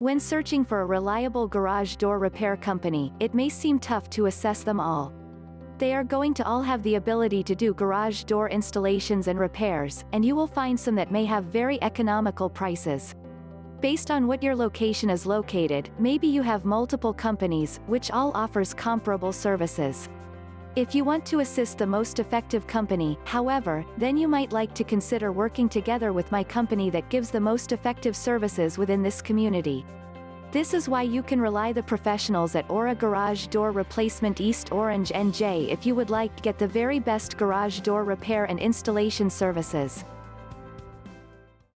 When searching for a reliable garage door repair company, it may seem tough to assess them all. They are going to all have the ability to do garage door installations and repairs, and you will find some that may have very economical prices. Based on what your location is located, maybe you have multiple companies, which all offers comparable services. If you want to assist the most effective company, however, then you might like to consider working together with my company that gives the most effective services within this community. This is why you can rely the professionals at Aura Garage Door Replacement East Orange NJ if you would like to get the very best garage door repair and installation services.